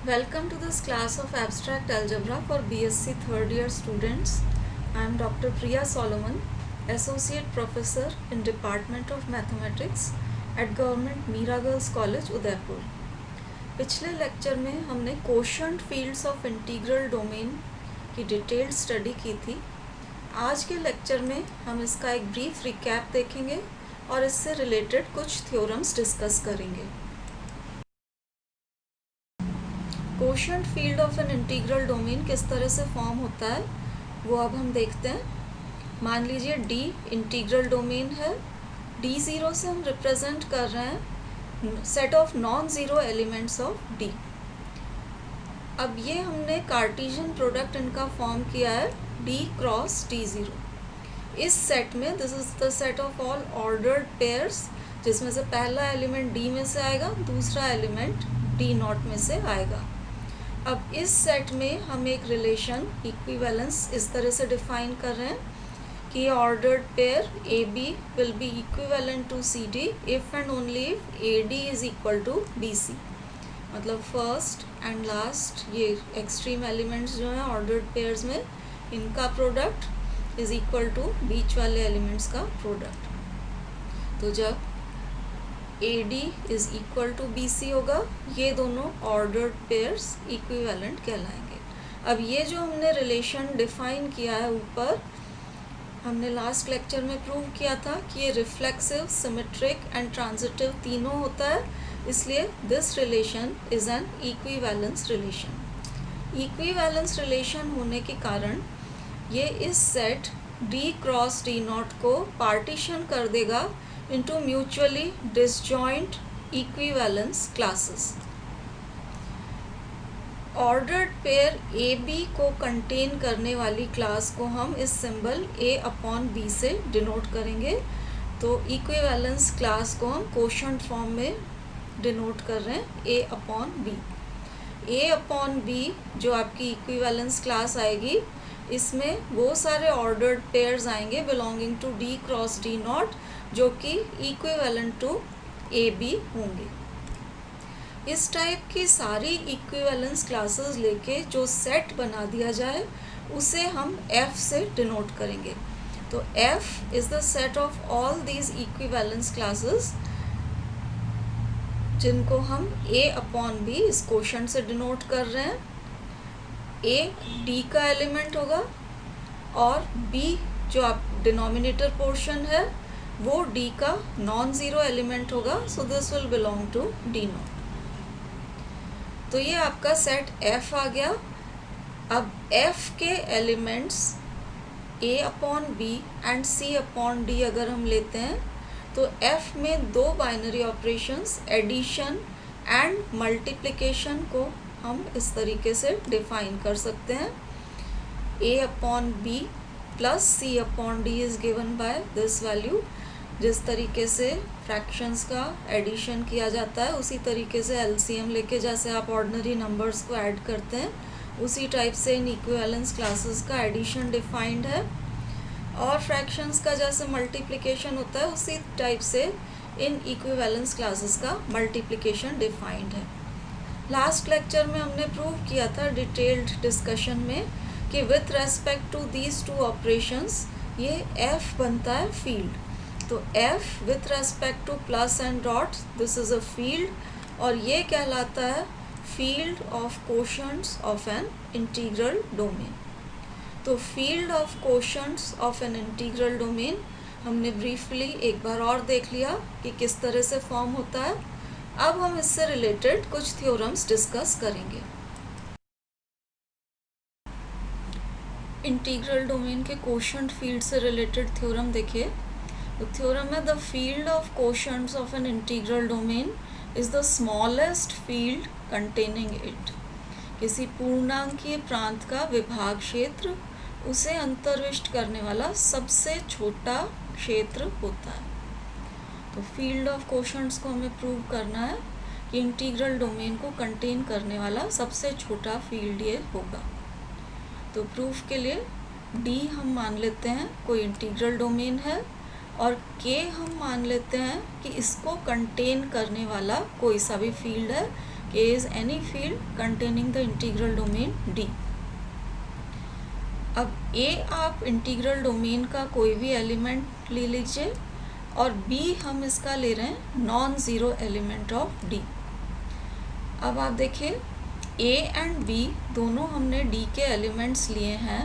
Welcome to this class of Abstract Algebra for BSc third year students. I am Dr. Priya Solomon, Associate Professor in Department of Mathematics at Government Meera Girls College, Udaipur. पिछले lecture में हमने quotient fields of integral domain की detailed study की थी. आज के lecture में हम इसका एक ब्रीफ रिकैप देखेंगे और इससे रिलेटेड कुछ थ्योरम्स डिस्कस करेंगे. Quotient field of an integral domain किस तरह से फॉर्म होता है वो अब हम देखते हैं. मान लीजिए D इंटीग्रल डोमेन है. D0 से हम रिप्रेजेंट कर रहे हैं set of non zero elements of D. अब ये हमने कार्टेशियन प्रोडक्ट इनका फॉर्म किया है D क्रॉस D0. इस सेट में this is the set of all ordered pairs, जिसमें से पहला एलिमेंट D में से आएगा, दूसरा एलिमेंट D0 में से आएगा. अब इस सेट में हम एक रिलेशन इक्विवेलेंस इस तरह से डिफाइन कर रहे हैं कि ordered pair AB will be equivalent to CD if and only if AD is equal to BC. मतलब फर्स्ट एंड लास्ट ये एक्सट्रीम एलिमेंट्स जो हैं ऑर्डर्ड पेयर्स में, इनका प्रोडक्ट इज इक्वल टू बीच वाले एलिमेंट्स का प्रोडक्ट. तो जब AD is equal to BC होगा, ये दोनों ऑर्डर्ड पेयर्स इक्विवेलेंट कहलाएंगे. अब ये जो हमने रिलेशन डिफाइन किया है ऊपर, हमने लास्ट लेक्चर में प्रूव किया था कि ये रिफ्लेक्सिव, सिमेट्रिक एंड ट्रांजिटिव तीनों होता है, इसलिए this relation is an equivalence relation. Equivalence relation होने के कारण ये इस सेट D क्रॉस D0 को पार्टीशन कर देगा into mutually disjoint equivalence classes. Ordered pair AB को कंटेन करने वाली क्लास को हम इस सिंबल A अपॉन B से डिनोट करेंगे. तो इक्विवेलेंस क्लास को हम कोशेंट फॉर्म में डिनोट कर रहे हैं A upon B. A upon B जो आपकी इक्विवेलेंस क्लास आएगी, इसमें वो सारे ऑर्डर्ड पेयर्स आएंगे belonging to D cross D0 जो कि इक्विवेलेंट टू AB होंगे. इस टाइप की सारी इक्विवेलेंस क्लासेस लेके जो सेट बना दिया जाए उसे हम F से डिनोट करेंगे. तो F is the set of all these equivalence classes जिनको हम A अपॉन B इस कोशेंट से डिनोट कर रहे हैं. A D का एलिमेंट होगा और B जो आप डिनोमिनेटर पोर्शन है वो D का नॉन ज़ीरो एलिमेंट होगा. So this will belong to D0. तो ये आपका सेट F आ गया. अब F के elements A upon B and C upon D अगर हम लेते हैं तो F में दो binary operations addition and multiplication को हम इस तरीके से डिफाइन कर सकते हैं. A upon B plus C upon D is given by this value. जिस तरीके से फ्रैक्शंस का एडिशन किया जाता है उसी तरीके से LCM लेके जैसे आप ऑर्डिनरी नंबर्स को ऐड करते हैं, उसी टाइप से इन इक्विवेलेंस क्लासेस का एडिशन डिफाइंड है. और फ्रैक्शंस का जैसे मल्टीप्लिकेशन होता है उसी टाइप से इन इक्विवेलेंस क्लासेस का मल्टीप्लिकेशन डिफाइंड है. लास्ट लेक्चर में हमने प्रूव किया था डिटेल्ड डिस्कशन में कि with respect to these two operations ये F बनता है फील्ड. तो F with respect to plus and dot this is a field और ये कहलाता है field of quotients of an integral domain. तो field of quotients of an integral domain हमने ब्रीफली एक बार और देख लिया कि किस तरह से फॉर्म होता है. अब हम इससे रिलेटेड कुछ थ्योरम्स डिस्कस करेंगे. इंटीग्रल डोमेन के कोशेंट फील्ड से रिलेटेड थ्योरम देखिए. तो थ्योरम है the field of quotients of an integral domain is the smallest field containing it. किसी पूर्णांकीय प्रांत का विभाग क्षेत्र उसे अंतर्विष्ट करने वाला सबसे छोटा क्षेत्र होता है. तो फील्ड ऑफ कोशेंट्स को हमें प्रूव करना है कि इंटीग्रल डोमेन को कंटेन करने वाला सबसे छोटा फील्ड ये होगा. तो प्रूफ के लिए D हम मान लेते हैं कोई इंटीग्रल डोमेन है और K हम मान लेते हैं कि इसको कंटेन करने वाला कोई सा भी फील्ड है K is any field containing the integral domain D. अब A आप इंटीग्रल डोमेन का कोई भी एलिमेंट ले लीजिए और B हम इसका ले रहे हैं non zero element of D. अब आप देखिए A एंड B दोनों हमने D के एलिमेंट्स लिए हैं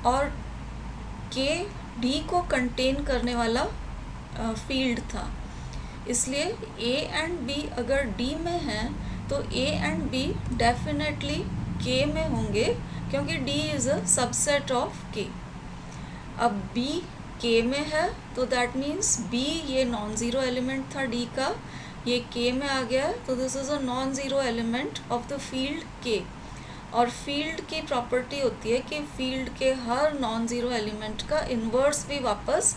और K D को कंटेन करने वाला फील्ड था, इसलिए A एंड B अगर D में हैं तो A and B definitely K में होंगे क्योंकि D is a subset of K. अब B K में है तो दैट मीन्स B ये नॉन ज़ीरो एलिमेंट था D का, ये K में आ गया है तो this is a non zero element of the field K. और फील्ड की प्रॉपर्टी होती है कि फील्ड के हर नॉन ज़ीरो एलिमेंट का इन्वर्स भी वापस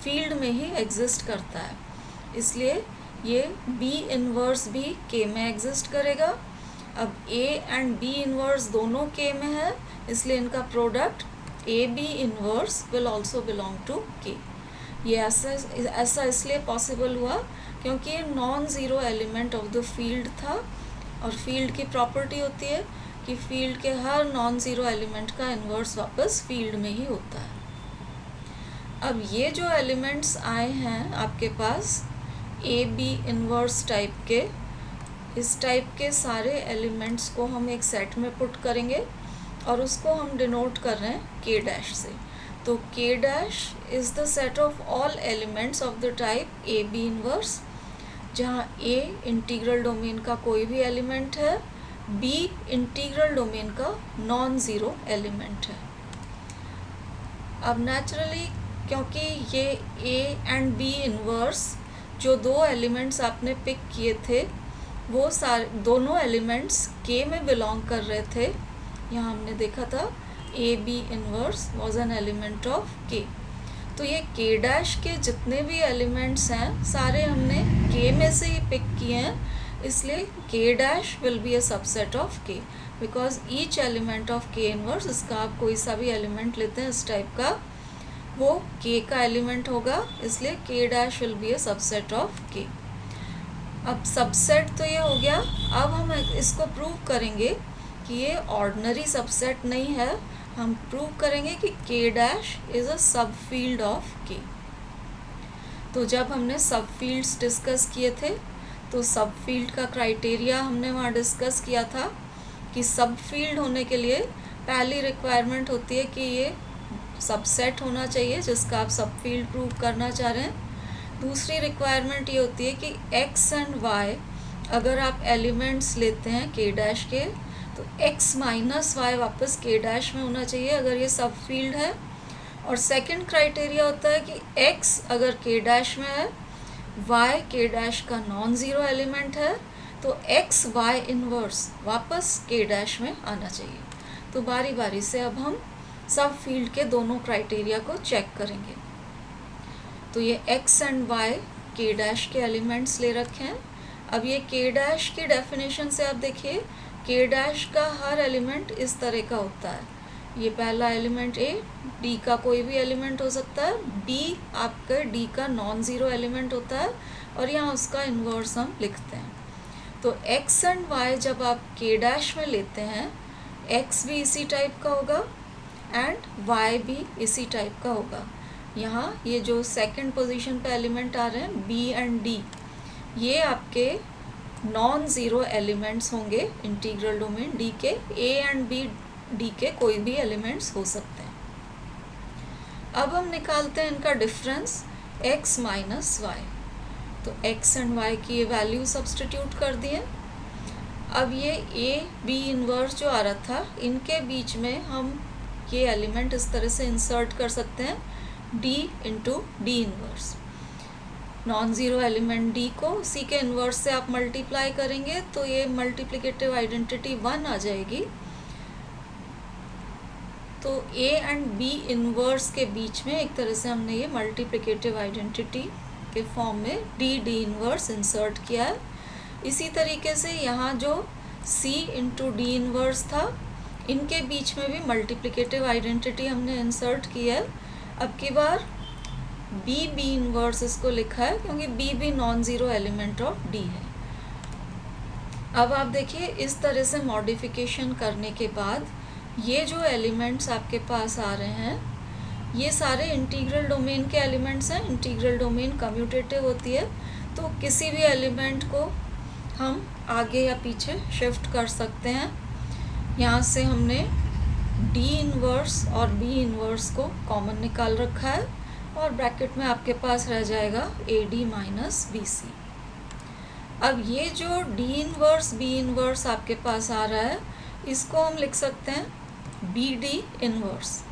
फील्ड में ही एग्जिस्ट करता है, इसलिए ये B इन्वर्स भी K में एग्जिस्ट करेगा. अब A एंड B इन्वर्स दोनों K में है, इसलिए इनका product AB inverse will also belong to K. ये ऐसा इसलिए पॉसिबल हुआ क्योंकि ये non zero element of the field था और फील्ड की प्रॉपर्टी होती है कि फील्ड के हर नॉन ज़ीरो एलिमेंट का इन्वर्स वापस फील्ड में ही होता है. अब ये जो एलिमेंट्स आए हैं आपके पास ए बी इन्वर्स टाइप के, इस टाइप के सारे एलिमेंट्स को हम एक सेट में पुट करेंगे और उसको हम डिनोट कर रहे हैं K डैश से. तो K dash is the set of all elements of the type A B inverse, जहाँ A इंटीग्रल डोमेन का कोई भी एलिमेंट है, B इंटीग्रल डोमेन का नॉन ज़ीरो एलिमेंट है. अब नेचुरली क्योंकि ये A एंड B इन्वर्स जो दो एलिमेंट्स आपने पिक किए थे वो सारे दोनों एलिमेंट्स K में बिलोंग कर रहे थे. यहाँ हमने देखा था A B inverse was an element of K. तो ये K डैश के जितने भी एलिमेंट्स हैं सारे हमने K में से ही पिक किए हैं, इसलिए K dash will be a subset of K because each element of K inverse, इसका आप कोई सा भी एलिमेंट लेते हैं इस टाइप का, वो K का एलिमेंट होगा, इसलिए K dash will be a subset of K. अब सबसेट तो ये हो गया. अब हम इसको प्रूव करेंगे कि ये ऑर्डिनरी सबसेट नहीं है, हम प्रूव करेंगे कि K dash is a subfield of K. तो जब हमने सब फील्ड्स डिस्कस किए थे तो सब फील्ड का क्राइटेरिया हमने वहाँ डिस्कस किया था कि सब फील्ड होने के लिए पहली रिक्वायरमेंट होती है कि ये सबसेट होना चाहिए जिसका आप सब फील्ड प्रूव करना चाह रहे हैं. दूसरी रिक्वायरमेंट ये होती है कि x एंड y अगर आप एलिमेंट्स लेते हैं K डैश के तो x माइनस वाई वापस K डैश में होना चाहिए अगर ये सब फील्ड है. और सेकंड क्राइटेरिया होता है कि x अगर K डैश में है, y K डैश का नॉन ज़ीरो एलिमेंट है, तो x y इन्वर्स वापस K डैश में आना चाहिए. तो बारी बारी से अब हम सब फील्ड के दोनों क्राइटेरिया को चेक करेंगे. तो ये x and y K dash के एलिमेंट्स ले रखे हैं. अब ये K डैश की डेफिनेशन से आप देखिए K डैश का हर एलिमेंट इस तरह का होता है. ये पहला एलिमेंट A, D का कोई भी एलिमेंट हो सकता है, B आपका D का नॉन ज़ीरो एलिमेंट होता है और यहाँ उसका इन्वर्स हम लिखते हैं. तो x एंड y जब आप K डैश में लेते हैं, x भी इसी टाइप का होगा एंड y भी इसी टाइप का होगा. यहाँ ये जो सेकंड पोजीशन पे एलिमेंट आ रहे हैं B एंड D, ये आपके नॉन ज़ीरो एलिमेंट्स होंगे इंटीग्रल डोमेन D के. A एंड B D के कोई भी एलिमेंट्स हो सकते हैं. अब हम निकालते हैं इनका डिफरेंस x माइनस y. तो x एंड y की ये वैल्यू सब्स्टिट्यूट कर दिए. अब ये A B इन्वर्स जो आ रहा था, इनके बीच में हम ये एलिमेंट इस तरह से इंसर्ट कर सकते हैं D into D inverse. Non zero element D को उसी के इन्वर्स से आप मल्टीप्लाई करेंगे तो ये मल्टीप्लिकेटिव आइडेंटिटी 1 आ जाएगी. तो A एंड B इन्वर्स के बीच में एक तरह से हमने ये मल्टीप्लिकेटिव आइडेंटिटी के फॉर्म में D इन्वर्स इंसर्ट किया है. इसी तरीके से यहाँ जो C इंटू डी इन्वर्स था, इनके बीच में भी मल्टीप्लिकेटिव आइडेंटिटी हमने इंसर्ट किया है. अब की बार B इन्वर्स इसको लिखा है क्योंकि B भी non zero element of D है. अब आप देखिए इस तरह से मॉडिफिकेशन करने के बाद ये जो एलिमेंट्स आपके पास आ रहे हैं ये सारे इंटीग्रल डोमेन के एलिमेंट्स हैं। इंटीग्रल डोमेन कम्यूटेटिव होती है, तो किसी भी एलिमेंट को हम आगे या पीछे शिफ्ट कर सकते हैं। यहाँ से हमने डी इनवर्स और बी इनवर्स को कॉमन निकाल रखा है और ब्रैकेट में आपके पास रह जाएगा A D minus B C. अब ये जो डी इनवर्स बी इनवर्स आपके पास आ रहा है इसको हम लिख सकते हैं बी डी इनवर्स,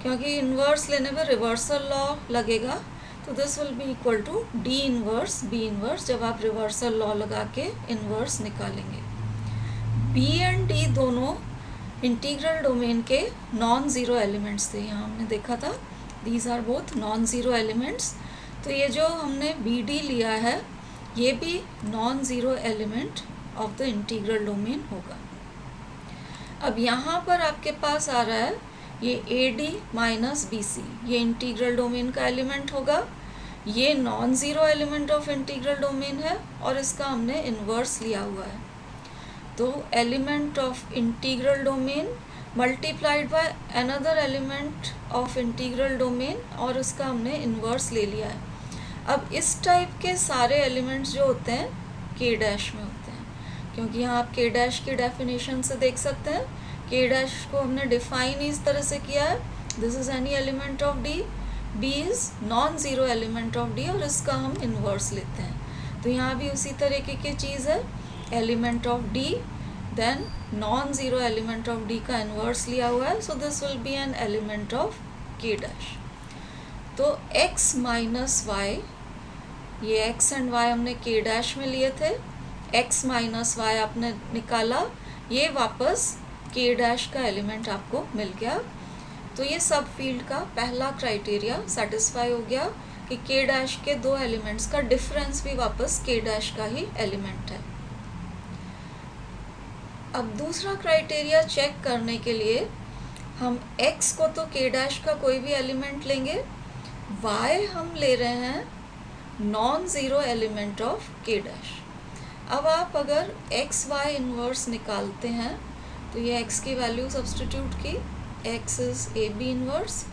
क्योंकि इनवर्स लेने में रिवर्सल लॉ लगेगा, तो this will be equal to D inverse B inverse जब आप रिवर्सल लॉ लगा के इनवर्स निकालेंगे। बी एंड डी दोनों इंटीग्रल डोमेन के नॉन ज़ीरो एलिमेंट्स थे, यहाँ हमने देखा था these are both non zero elements. तो ये जो हमने बी डी लिया है ये भी non zero element of the integral domain होगा। अब यहाँ पर आपके पास आ रहा है ये A D minus B C, ये इंटीग्रल डोमेन का एलिमेंट होगा। ये non zero element of integral domain है और इसका हमने इन्वर्स लिया हुआ है। तो element of integral domain multiplied by another element of integral domain और उसका हमने इन्वर्स ले लिया है। अब इस टाइप के सारे एलिमेंट्स जो होते हैं के डैश में होते हैं, क्योंकि यहाँ आप के डैश की डेफिनेशन से देख सकते हैं के डैश को हमने डिफाइन इस तरह से किया है, this is any element of D, B is non zero element of D और इसका हम इन्वर्स लेते हैं। तो यहाँ भी उसी तरीके की चीज़ है, element of D then non zero element of D का इन्वर्स लिया हुआ है, so this will be an element of K dash. तो x माइनस वाई, ये x एंड y हमने के डैश में लिए थे, x माइनस वाई आपने निकाला, ये वापस के डैश का एलिमेंट आपको मिल गया। तो ये सब फील्ड का पहला क्राइटेरिया सेटिस्फाई हो गया कि के डैश के दो एलिमेंट्स का डिफरेंस भी वापस के डैश का ही एलिमेंट है। अब दूसरा क्राइटेरिया चेक करने के लिए हम x को तो के डैश का कोई भी एलिमेंट लेंगे, y हम ले रहे हैं non zero element of K dash. अब आप अगर एक्स वाई इन्वर्स निकालते हैं तो ये x की वैल्यू सब्सटीट्यूट की, x is A B inverse,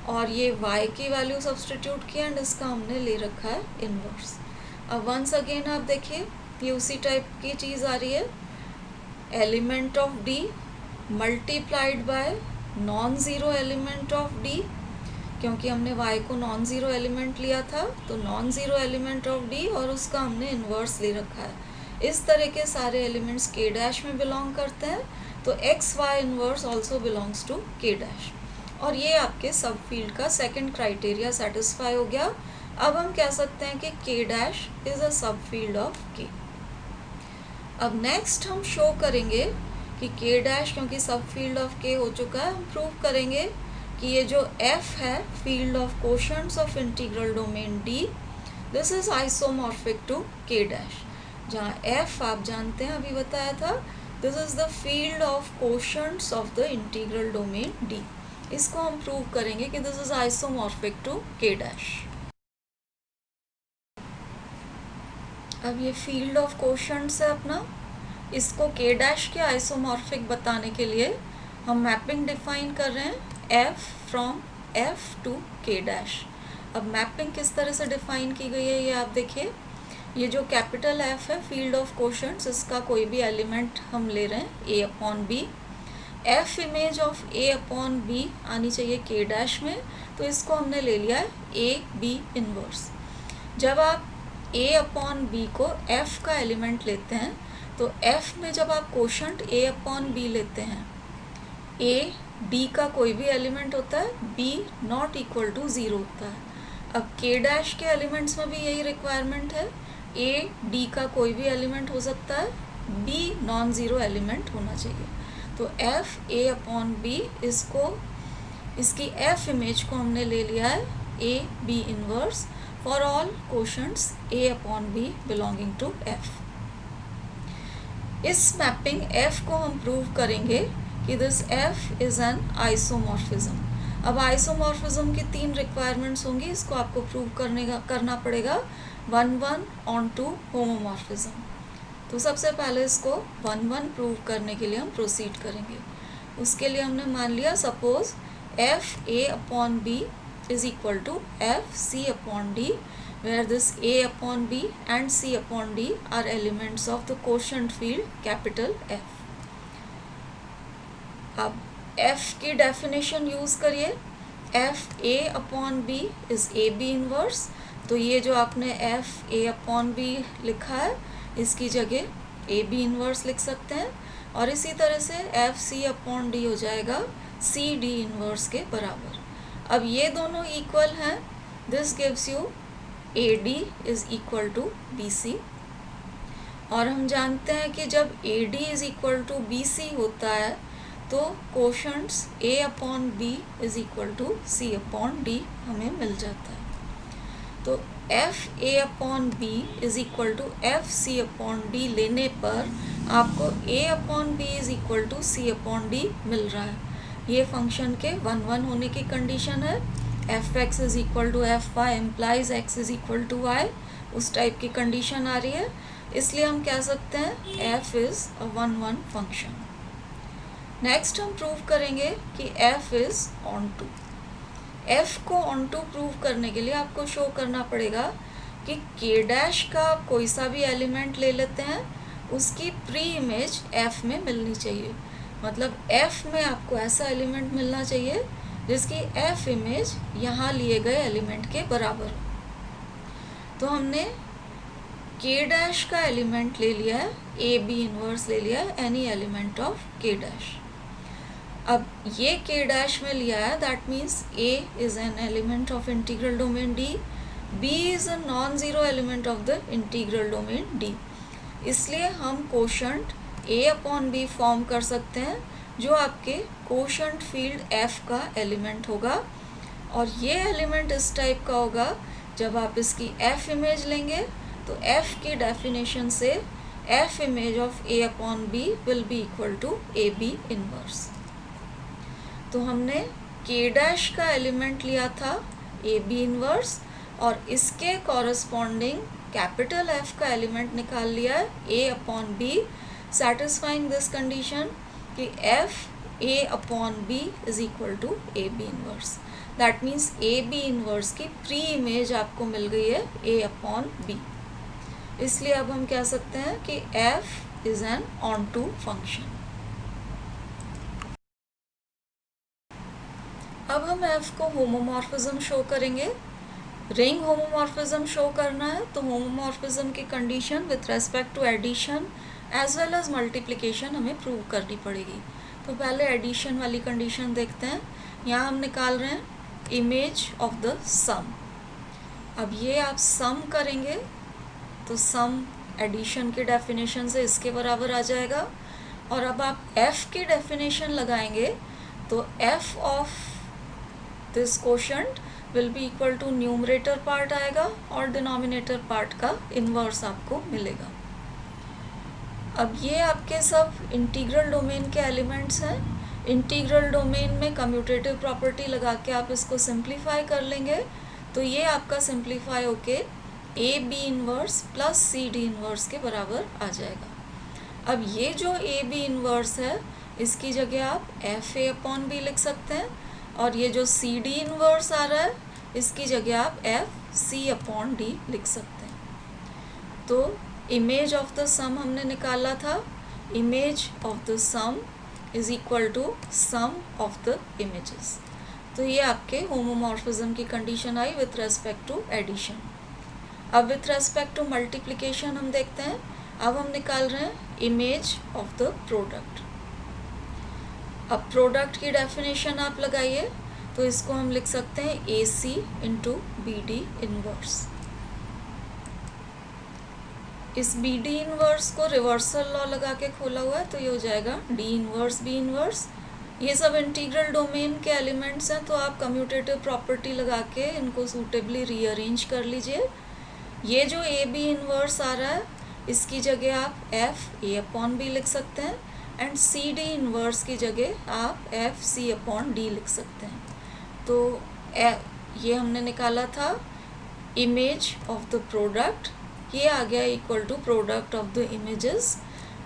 और ये y की वैल्यू सब्सटीट्यूट की एंड इसका हमने ले रखा है इन्वर्स। अब वंस अगेन आप देखिए ये उसी टाइप की चीज़ आ रही है, element of D multiplied by non zero element of D, क्योंकि हमने y को नॉन ज़ीरो एलिमेंट लिया था तो non zero element of d और उसका हमने इन्वर्स ले रखा है। इस तरह के सारे एलिमेंट्स के डैश में बिलोंग करते हैं, तो X Y inverse also belongs to K dash, और ये आपके सब फील्ड का सेकंड क्राइटेरिया सेटिस्फाई हो गया। अब हम कह सकते हैं कि के dash is a subfield of के। अब नेक्स्ट हम शो करेंगे कि के डैश क्योंकि सब फील्ड ऑफ के हो चुका है, हम प्रूव करेंगे कि ये जो f है field of quotients of integral domain D, this is isomorphic to K dash, जहाँ f आप जानते हैं अभी बताया था, this is the field of quotients of the integral domain D। इसको हम प्रूव करेंगे कि this is isomorphic to K dash. अब ये फील्ड ऑफ कोशंट्स है अपना, इसको के डैश के आइसोमॉर्फिक बताने के लिए हम मैपिंग डिफाइन कर रहे हैं f from f to K dash. अब मैपिंग किस तरह से डिफाइन की गई है ये आप देखिए, ये जो कैपिटल F है फील्ड ऑफ कोशंट्स, इसका कोई भी एलिमेंट हम ले रहे हैं a upon b, f image of a upon b आनी चाहिए के डैश में, तो इसको हमने ले लिया है a b इनवर्स। जब आप a अपॉन b को f का एलिमेंट लेते हैं तो f में जब आप कोशंट a अपॉन b लेते हैं, a d का कोई भी एलिमेंट होता है, b not equal to zero होता है। अब के डैश के एलिमेंट्स में भी यही रिक्वायरमेंट है, a d का कोई भी एलिमेंट हो सकता है, b नॉन ज़ीरो एलिमेंट होना चाहिए। तो f a अपॉन b, इसकी f इमेज को हमने ले लिया है a b inverse for all quotients a upon b belonging to f। इस मैपिंग f को हम प्रूव करेंगे कि this f is an isomorphism. अब आइसोमॉर्फिज्म की 3 रिक्वायरमेंट्स होंगी, इसको आपको प्रूव करना पड़ेगा 1 1 ऑन टू होमोमॉर्फिज्म। तो सबसे पहले इसको 1 प्रूव करने के लिए हम प्रोसीड करेंगे। उसके लिए हमने मान लिया suppose F A upon B is equal to F C upon D, where this A upon B and C upon D are elements of the quotient field capital F। अब F की definition use करिए, F A upon B is A B inverse, तो ये जो आपने F A upon B लिखा है इसकी जगह A B इनवर्स लिख सकते हैं, और इसी तरह से F C upon D हो जाएगा C D इनवर्स के बराबर। अब ये दोनों इक्वल हैं, this gives you AD is equal to BC, और हम जानते हैं कि जब AD is equal to BC होता है तो quotients A upon B is equal to C upon D हमें मिल जाता है। तो F A upon B is equal to F C upon D लेने पर आपको A upon B is equal to C upon D मिल रहा है। ये फंक्शन के 1 होने की कंडीशन है। F X is equal to F Y implies X is equal to Y, उस टाइप की कंडीशन आ रही है, इसलिए हम कह सकते हैं F is a 1 function. Next हम प्रूव करेंगे कि F is onto. F को ऑन टू प्रूव करने के लिए आपको शो करना पड़ेगा कि के डैश का कोई सा भी एलिमेंट ले लेते हैं, उसकी प्री इमेज एफ में मिलनी चाहिए। मतलब एफ में आपको ऐसा एलिमेंट मिलना चाहिए जिसकी एफ इमेज यहाँ लिए गए एलिमेंट के बराबर हो। तो हमने के डैश का एलिमेंट ले लिया है, ए बी इनवर्स ले लिया है, any element of K dash. अब ये के डैश में लिया है, that means A is an element of integral domain D, B is a non zero element of the integral domain D, इसलिए हम quotient A upon B form कर सकते हैं जो आपके कोशंट फील्ड एफ का एलिमेंट होगा, और ये एलिमेंट इस टाइप का होगा जब आप इसकी एफ इमेज लेंगे तो एफ की डेफिनेशन से F image of A upon B will be equal to A B inverse. तो हमने के डैश का एलिमेंट लिया था ए बी इनवर्स, और इसके कॉरस्पॉन्डिंग कैपिटल एफ का एलिमेंट निकाल लिया है A upon B, satisfying this condition कि F A upon B is equal to A B inverse. That means A B inverse की प्री इमेज आपको मिल गई है ए अपॉन बी, इसलिए अब हम कह सकते हैं कि F is an onto function. अब हम एफ को होमोमॉर्फिज्म शो करेंगे। रिंग होमोमॉर्फिज्म शो करना है तो होमोमॉर्फिज्म की condition with respect to addition as well as multiplication हमें प्रूव करनी पड़ेगी। तो पहले एडिशन वाली कंडीशन देखते हैं। यहाँ हम निकाल रहे हैं इमेज ऑफ द सम। अब ये आप सम करेंगे तो सम एडिशन की डेफिनेशन से इसके बराबर आ जाएगा, और अब आप f की डेफिनेशन लगाएंगे तो f of this quotient will be equal to numerator part आएगा और डिनोमिनेटर पार्ट का इन्वर्स आपको मिलेगा। अब ये आपके सब इंटीग्रल डोमेन के एलिमेंट्स हैं। इंटीग्रल डोमेन में कम्यूटेटिव प्रॉपर्टी लगा के आप इसको सिंप्लीफाई कर लेंगे तो ये आपका सिंप्लीफाई होके A B inverse plus C D inverse के बराबर आ जाएगा। अब ये जो ए बी इनवर्स है इसकी जगह आप एफ ए अपॉन बी लिख सकते हैं, और ये जो सी डी इनवर्स आ रहा है इसकी जगह आप एफ सी अपॉन डी लिख सकते हैं। तो इमेज ऑफ द सम हमने निकाला था, image of the sum is equal to sum of the images. तो ये आपके होमोमॉर्फिज्म की कंडीशन आई विथ रेस्पेक्ट टू एडिशन। अब विथ रेस्पेक्ट टू मल्टीप्लिकेशन हम देखते हैं। अब हम निकाल रहे हैं इमेज ऑफ द प्रोडक्ट। अब प्रोडक्ट की डेफिनेशन आप लगाइए तो इसको हम लिख सकते हैं A C into B D inverse. इस बी डी इनवर्स को रिवर्सल लॉ लगा के खोला हुआ है तो ये हो जाएगा डी इनवर्स बी इनवर्स। ये सब इंटीग्रल डोमेन के एलिमेंट्स हैं तो आप कम्यूटेटिव प्रॉपर्टी लगा के इनको सूटेबली रीअरेंज कर लीजिए। ये जो ए बी इनवर्स आ रहा है इसकी जगह आप एफ ए अपॉन बी लिख सकते हैं, एंड सी डी इनवर्स की जगह आप एफ सी अपॉन डी लिख सकते हैं। तो ये हमने निकाला था इमेज ऑफ द प्रोडक्ट ये आ गया equal to product of the images.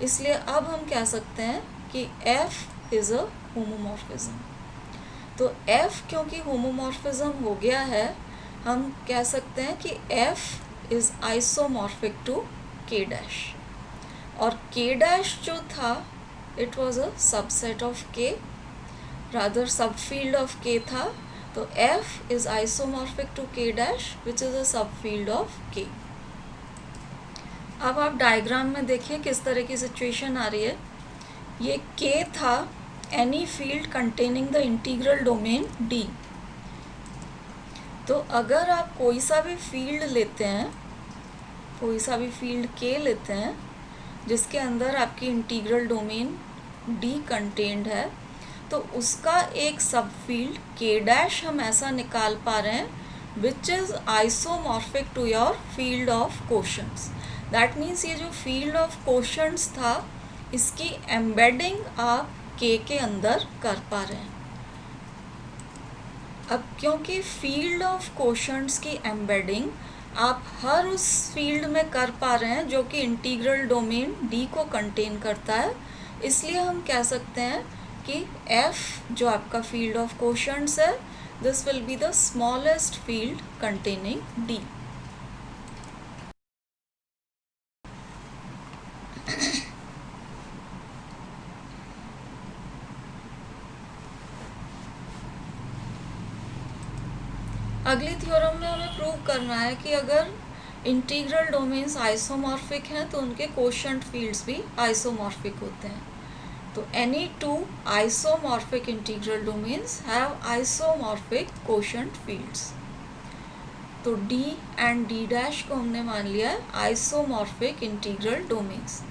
इसलिए अब हम कह सकते हैं कि F इज़ अ होमोमॉर्फिज्म। तो F क्योंकि होमोमॉर्फिज्म हो गया है, हम कह सकते हैं कि F is isomorphic to K dash. और K डैश जो था it was a subset of K, rather subfield of K था। तो F is isomorphic to K dash which is a subfield of K। अब आप diagram में देखिए किस तरह की सिचुएशन आ रही है। ये K था any field containing the integral domain D। तो अगर आप कोई सा भी फील्ड लेते हैं, कोई सा भी फील्ड K लेते हैं जिसके अंदर आपकी इंटीग्रल डोमेन D कंटेन्ड है, तो उसका एक सब फील्ड K डैश हम ऐसा निकाल पा रहे हैं which is isomorphic to your field of quotients. That means ये जो फील्ड ऑफ क्वोशंट्स था इसकी एम्बेडिंग आप K के अंदर कर पा रहे हैं। अब क्योंकि फील्ड ऑफ क्वोशंट्स की एम्बेडिंग आप हर उस फील्ड में कर पा रहे हैं जो कि इंटीग्रल डोमेन D को कंटेन करता है, इसलिए हम कह सकते हैं कि F जो आपका फील्ड ऑफ क्वोशंट्स है, this will be the smallest field containing D। अगली थ्योरम में हमें प्रूव करना है कि अगर इंटीग्रल डोमेन्स आइसोमॉर्फिक हैं तो उनके क्वोशंट फील्ड्स भी आइसोमॉर्फिक होते हैं। तो any two isomorphic integral domains have isomorphic quotient fields. तो D एंड D डैश को हमने मान लिया है isomorphic integral domains.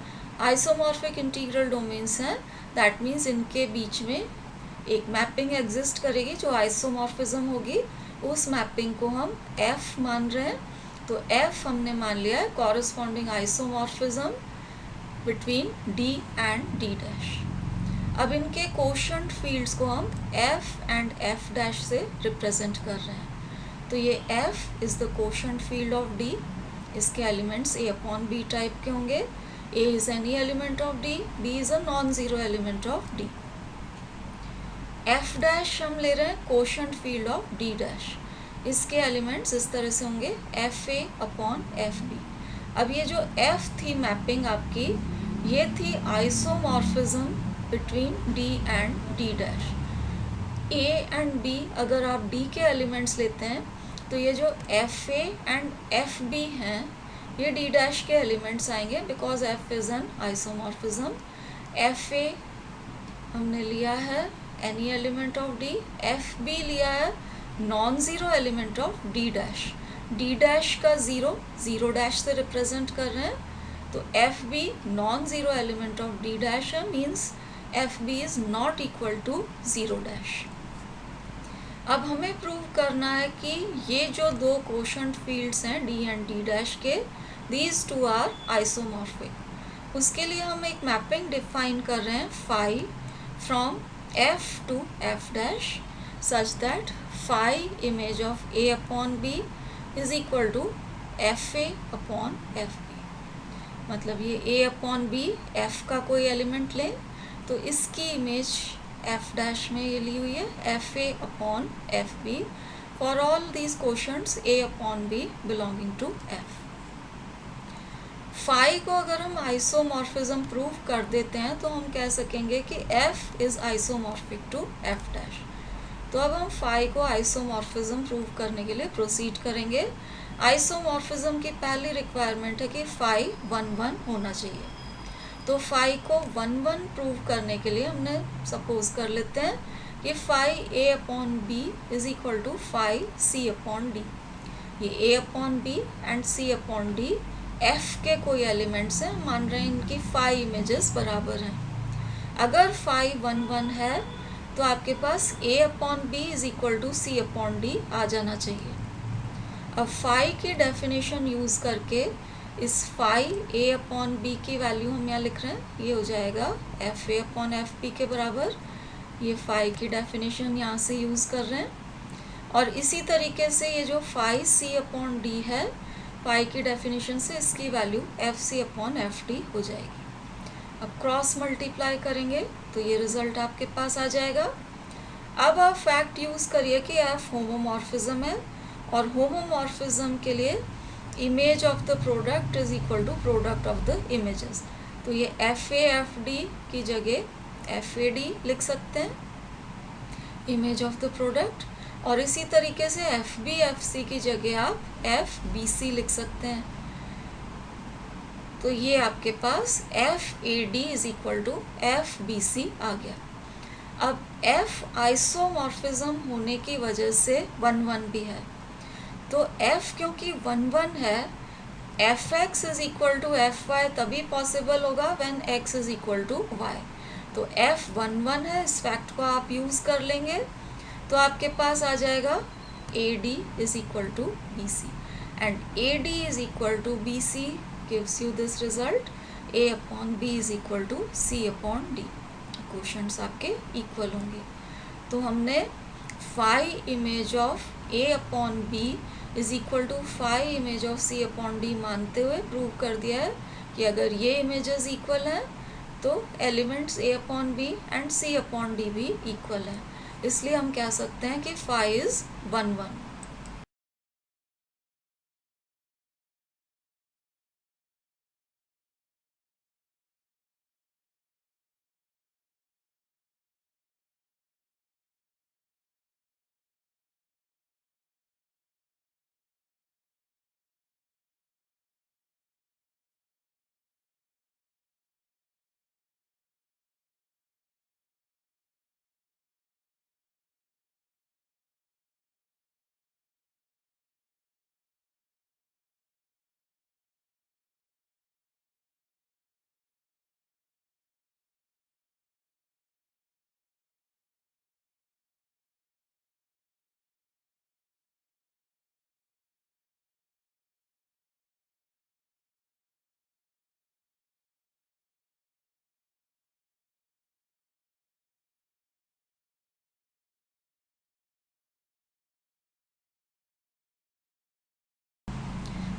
Isomorphic integral domains हैं, दैट मीन्स इनके बीच में एक मैपिंग एग्जिस्ट करेगी जो आइसोमॉर्फिज्म होगी। उस मैपिंग को हम F मान रहे हैं। तो F हमने मान लिया है corresponding isomorphism between D and D dash. अब इनके क्वोशंट फील्ड्स को हम F एंड F डैश से रिप्रेजेंट कर रहे हैं। तो ये F is the quotient field of D। इसके elements A upon B type के होंगे। A is any element of D, B is a non zero element of D। F dash हम ले रहे हैं quotient field of D dash. इसके elements इस तरह से होंगे FA अपॉन FB। अब ये जो F थी मैपिंग आपकी, ये थी isomorphism between D and D dash. A and B अगर आप D के एलिमेंट्स लेते हैं तो ये जो FA एंड FB हैं ये D डैश के एलिमेंट्स आएंगे because F is an isomorphism. FA हमने लिया है any element of D, FB लिया है non zero element of D dash. D dash का ज़ीरो डैश से रिप्रेजेंट कर रहे हैं। तो FB non zero element of D dash है, means FB is not equal to zero dash. अब हमें प्रूव करना है कि ये जो दो क्वोशंट फील्ड्स हैं D एंड D डैश के, दीज टू आर आइसोमॉर्फिक। उसके लिए हम एक मैपिंग डिफाइन कर रहे हैं phi from F to F dash such that phi image of A upon B is equal to FA upon FB। मतलब ये A upon B F का कोई एलिमेंट लें तो इसकी इमेज F डैश में ये ली हुई है FA upon FB for all these quotients A upon B belonging to F। phi को अगर हम आइसोमॉर्फिज्म प्रूव कर देते हैं तो हम कह सकेंगे कि F is isomorphic to F dash. तो अब हम phi को आइसोमॉर्फिज्म प्रूव करने के लिए प्रोसीड करेंगे। आइसोमॉर्फिज्म की पहली रिक्वायरमेंट है कि phi 1 1 होना चाहिए। तो phi को 1 1 प्रूव करने के लिए हमने सपोज कर लेते हैं कि phi A upon B is equal to phi C upon D। ये A upon B and C upon D F के कोई एलिमेंट्स हैं, मान रहे हैं इनकी phi इमेजेस बराबर हैं। अगर phi 1 1 है तो आपके पास A upon B is equal to C upon D आ जाना चाहिए। अब phi की डेफिनेशन यूज़ करके इस phi A अपॉन B की वैल्यू हम यहाँ लिख रहे हैं, ये हो जाएगा FA अपॉन FB के बराबर। ये phi की डेफिनेशन यहाँ से यूज़ कर रहे हैं। और इसी तरीके से ये जो phi C अपॉन D है फाई की डेफिनेशन से इसकी value F C upon F D हो जाएगी। अब क्रॉस मल्टीप्लाई करेंगे तो ये रिजल्ट आपके पास आ जाएगा। अब आप फैक्ट यूज़ करिए कि एफ होमोमॉर्फिज्म है और होमोमॉर्फिज्म के लिए image of the product is equal to product of the images. तो ये एफ ए एफ डी की जगह एफ ए डी लिख सकते हैं, इमेज ऑफ द प्रोडक्ट, और इसी तरीके से एफ बी एफ सी की जगह आप एफ बी सी लिख सकते हैं। तो ये आपके पास F A D is equal to F B C आ गया। अब एफ आइसोमॉर्फिज्म होने की वजह से 1 1 भी है, तो एफ क्योंकि 1 1 है, F X is equal to F Y तभी पॉसिबल होगा when X is equal to Y. तो एफ 1 1 है, इस फैक्ट को आप यूज़ कर लेंगे तो आपके पास आ जाएगा A D is equal to B C, and A D is equal to B C gives you this result, a upon b is equal to c upon d। Questions आपके इक्वल होंगे। तो हमने phi image of a upon b is equal to phi image of c upon d मानते हुए prove कर दिया है कि अगर ये इमेजेस इक्वल हैं तो elements a upon b and c upon d भी इक्वल हैं, इसलिए हम कह सकते हैं कि फाई इज 1 1।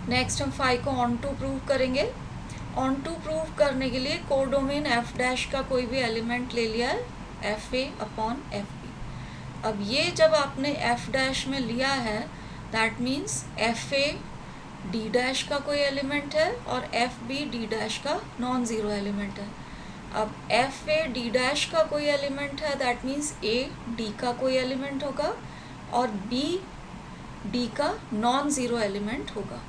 नेक्स्ट हम फाई को ऑन टू प्रूव करेंगे। ऑन टू प्रूव करने के लिए कोडोमेन एफ डैश का कोई भी एलिमेंट ले लिया है, F A upon F B. अब ये जब आपने एफ डैश में लिया है that means F A D dash का कोई एलिमेंट है और एफ बी डी डैश का नॉन ज़ीरो एलिमेंट है। अब एफ ए डी डैश का कोई एलिमेंट है दैट मीन्स ए डी का कोई एलिमेंट होगा और बी डी का नॉन ज़ीरो एलिमेंट होगा।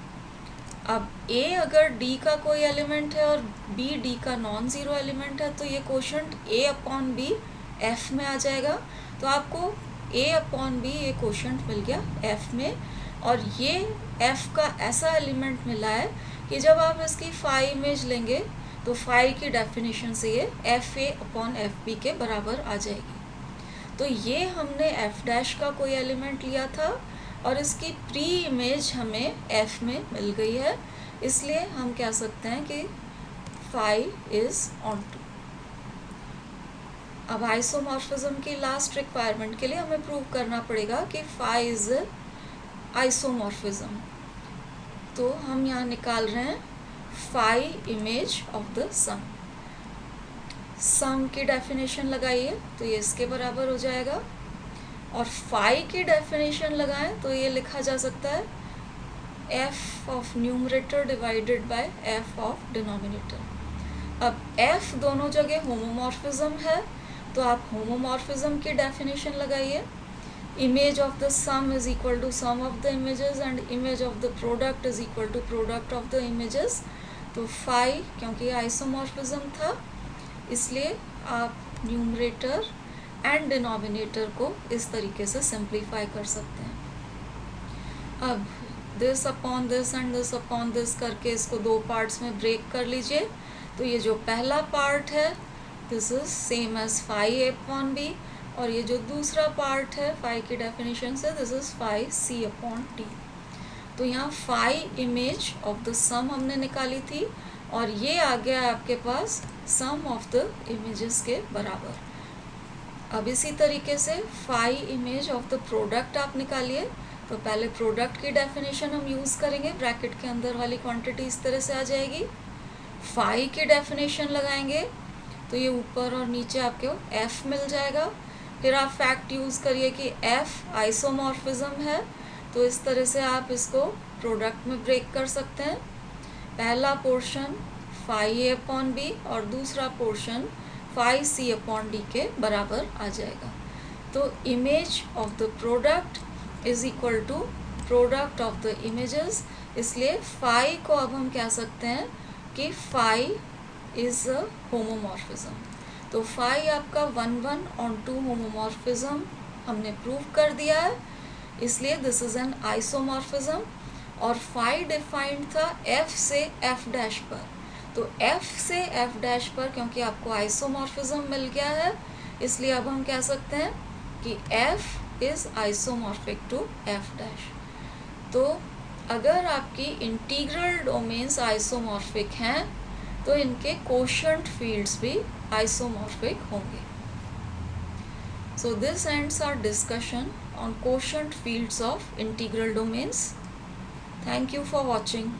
अब A अगर D का कोई एलिमेंट है और B D का नॉन ज़ीरो एलिमेंट है तो ये quotient A upon B F में आ जाएगा। तो आपको A अपॉन B ये क्वोशंट मिल गया F में, और ये F का ऐसा एलिमेंट मिला है कि जब आप इसकी फाई इमेज लेंगे तो फाई की डेफिनेशन से ये F A upon F B के बराबर आ जाएगी। तो ये हमने F डैश का कोई एलिमेंट लिया था और इसकी प्री इमेज हमें F में मिल गई है, इसलिए हम कह सकते हैं कि फाई इज ऑन टू। अब आइसोमॉर्फिज्म की लास्ट रिक्वायरमेंट के लिए हमें प्रूव करना पड़ेगा कि फाई इज आइसोमॉर्फिज्म। तो हम यहाँ निकाल रहे हैं फाई इमेज ऑफ द सम। सम की डेफिनेशन लगाइए तो ये इसके बराबर हो जाएगा, और फाई की डेफिनेशन लगाएं तो ये लिखा जा सकता है F of numerator divided by F of denominator. अब एफ दोनों जगह होमोमॉर्फिज्म है तो आप होमोमॉर्फिज्म की डेफिनेशन लगाइए। Image of the sum is equal to sum of the images and image of the product is equal to product of the images. तो phi क्योंकि आइसोमॉर्फिज्म था इसलिए आप न्यूमरेटर एंड डिनोमिनेटर को इस तरीके से सिंप्लीफाई कर सकते हैं। अब this upon this and this upon this करके इसको दो पार्ट्स में ब्रेक कर लीजिए। तो ये जो पहला पार्ट है this is same as phi A upon B, और ये जो दूसरा पार्ट है फाई की डेफिनेशन से this is phi C upon D. तो यहाँ phi image of the sum हमने निकाली थी और ये आ गया आपके पास सम ऑफ द इमेजेस के बराबर। अब इसी तरीके से phi image of the product आप निकालिए तो पहले प्रोडक्ट की डेफिनेशन हम यूज़ करेंगे, ब्रैकेट के अंदर वाली क्वांटिटी इस तरह से आ जाएगी। फाई की डेफिनेशन लगाएंगे तो ये ऊपर और नीचे आपको एफ मिल जाएगा। फिर आप फैक्ट यूज़ करिए कि एफ आइसोमॉर्फिज्म है, तो इस तरह से आप इसको प्रोडक्ट में ब्रेक कर सकते हैं। पहला portion phi A upon B और दूसरा portion phi C upon D के बराबर आ जाएगा। तो image of the product is equal to product of the images, इसलिए फाई को अब हम कह सकते हैं कि फाई इज अ होमोमॉर्फिज्म। तो फाई आपका 1 on 2 होमोमॉर्फिज्म हमने प्रूव कर दिया है, इसलिए दिस इज एन आइसोमॉर्फिज्म। और फाई डिफाइंड था एफ से एफ डैश पर, तो एफ से एफ डैश पर क्योंकि आपको आइसोमॉर्फिज्म मिल गया है, इसलिए अब हम कह सकते हैं कि F is isomorphic to F dash. तो अगर आपकी इंटीग्रल डोमेन्स आइसोमॉर्फिक हैं तो इनके कोशेंट फील्ड्स भी आइसोमॉर्फिक होंगे। So this ends our discussion on quotient fields of integral domains. Thank you for watching.